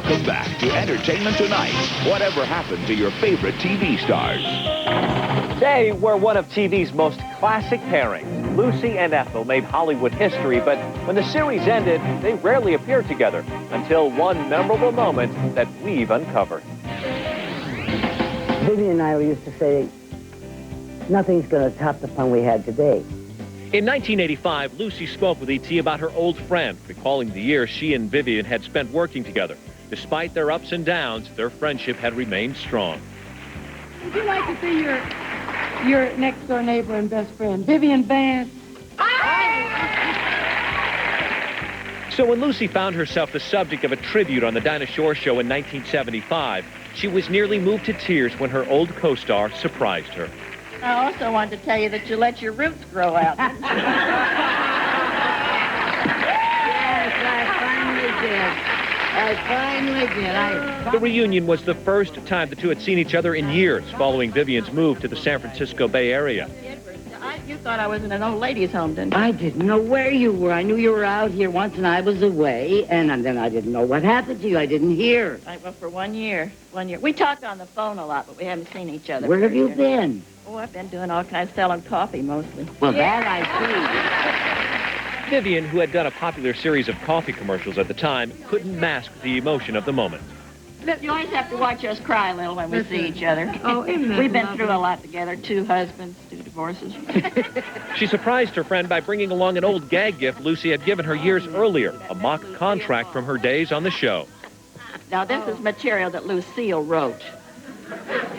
Welcome back to Entertainment Tonight. Whatever happened to your favorite TV stars? They were one of TV's most classic pairings. Lucy and Ethel made Hollywood history, but when the series ended, they rarely appeared together until one memorable moment that we've uncovered. Vivian and I used to say, nothing's going to top the fun we had today. In 1985, Lucy spoke with E.T. about her old friend, recalling the years she and Vivian had spent working together. Despite their ups and downs, their friendship had remained strong. Would you like to see your next-door neighbor and best friend, Vivian Vance? So when Lucy found herself the subject of a tribute on the Dinah Shore Show in 1975, she was nearly moved to tears when her old co-star surprised her. I also wanted to tell you that you let your roots grow out. Yes, I finally did. The reunion was the first time the two had seen each other in years following Vivian's move to the San Francisco Bay Area. You thought I was in an old ladies' home, didn't you? I didn't know where you were. I knew you were out here once, and I was away, and then I didn't know what happened to you. I didn't hear. Well, for 1 year. 1 year. We talked on the phone a lot, but we haven't seen each other. Where have you been? Oh, I've been doing all kinds, selling coffee mostly. Well, that I Vivian, who had done a popular series of coffee commercials at the time, couldn't mask the emotion of the moment. You always have to watch us cry a little when we see each other. Oh, isn't that We've been lovely? through a lot together. 2 husbands, 2 divorces. She surprised her friend by bringing along an old gag gift Lucy had given her years earlier, a mock contract from her days on the show. Now, this is material that Lucille wrote,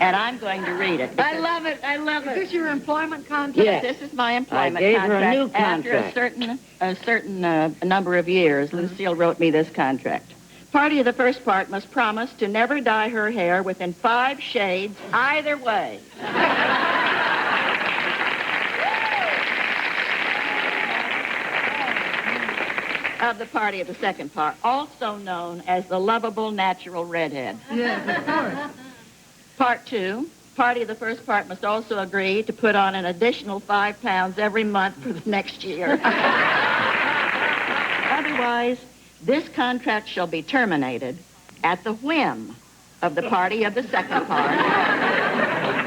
and I'm going to read it. I love it. I love Is this your employment contract? Yes. This is my employment I gave her contract. a new After a certain number of years, Lucille wrote me this contract. Party of the first part must promise to never dye her hair within 5 shades either way. Of the party of the second part, also known as the lovable natural redhead. Yes, of course. Part 2, party of the first part must also agree to put on an additional 5 pounds every month for the next year. Otherwise, this contract shall be terminated at the whim of the party of the second part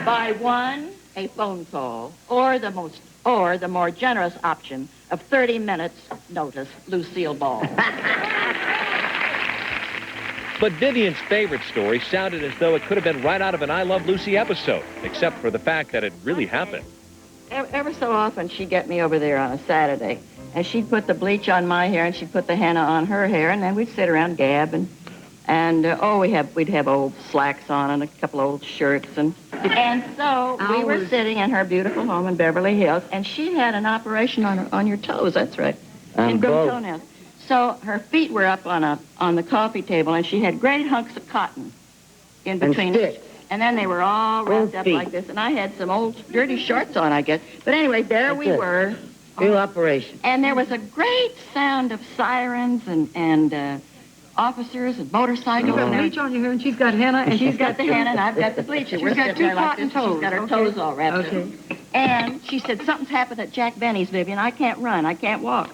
by 1, a phone call, or the more generous option of 30 minutes notice, Lucille Ball. But Vivian's favorite story sounded as though it could have been right out of an I Love Lucy episode, except for the fact that it really happened. Ever so often, she'd get me over there on a Saturday, and she'd put the bleach on my hair, and she'd put the henna on her hair, and then we'd sit around gab, we'd have old slacks on and a couple old shirts, and so we were sitting in her beautiful home in Beverly Hills, and she had an operation on your toes. That's right, ingrown toenails. So her feet were up on the coffee table, and she had great hunks of cotton in between them. And then they were all wrapped up like this, and I had some old dirty shorts on, I guess. But anyway, there we were. Real operation. And there was a great sound of sirens and officers and motorcycles. You've got and bleach on your hair, and she's got henna. and she's got the henna, and I've got the bleach. She's got 2 cotton toes. She's got her toes all wrapped up. And she said, something's happened at Jack Benny's, Vivian. I can't run. I can't walk.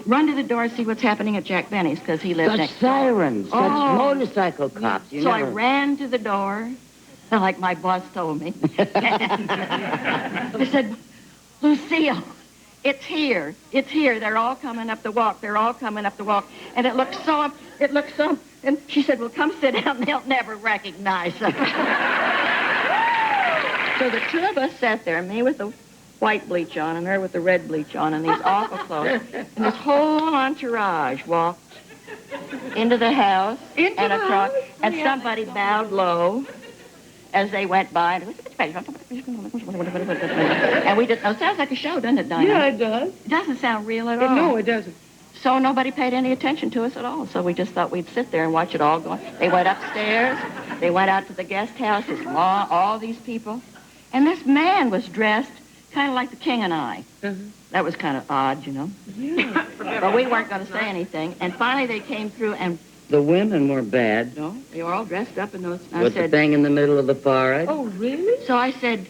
Run to the door, see what's happening at Jack Benny's, because he lives next door. Sirens, such motorcycle cops. So I ran to the door, like my boss told me. I said, Lucille, it's here. It's here. They're all coming up the walk. They're all coming up the walk. And it looks so, and she said, well, come sit down. They'll never recognize us. So the 2 of us sat there, me with the white bleach on and her with the red bleach on and these awful clothes. And this whole entourage walked into the house and across, and somebody bowed low as they went by. And we just, it sounds like a show, doesn't it, Dinah? Yeah, it does. It doesn't sound real at all. No, it doesn't. So nobody paid any attention to us at all. So we just thought we'd sit there and watch it all go on. They went upstairs. They went out to the guest house. All these people. And this man was dressed kind of like the King and I. That was kind of odd, you know. Yeah. But we weren't going to say anything. And finally they came through and... The women were bad. No, they were all dressed up in those... With the thing in the middle of the forehead. Oh, really? So I said...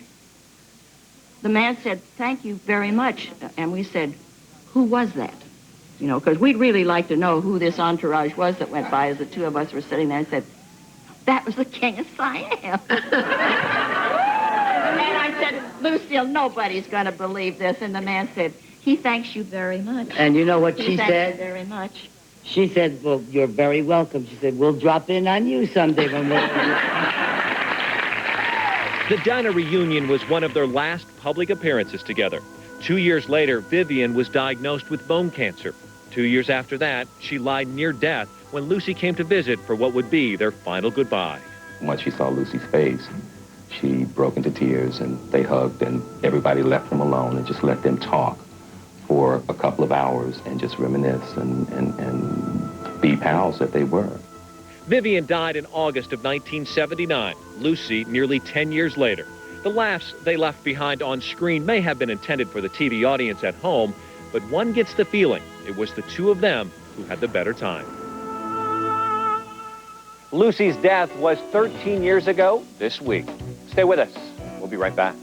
The man said, thank you very much. And we said, who was that? you know, because we'd really like to know who this entourage was that went by as the two of us were sitting there and said, that was the King of Siam. And I said, Lucille, nobody's going to believe this. And the man said, he thanks you very much. And you know what she He thanks said? you very much. She said, well, you're very welcome. She said, we'll drop in on you someday when we're... The Dinah reunion was one of their last public appearances together. 2 years later, Vivian was diagnosed with bone cancer. 2 years after that, she lied near death when Lucy came to visit for what would be their final goodbye. Once she saw Lucy's face, she broke into tears, and they hugged, and everybody left them alone and just let them talk for a couple of hours and just reminisce and be pals that they were. Vivian died in August of 1979, Lucy nearly 10 years later. The laughs they left behind on screen may have been intended for the TV audience at home, but one gets the feeling it was the two of them who had the better time. Lucy's death was 13 years ago this week. Stay with us. We'll be right back.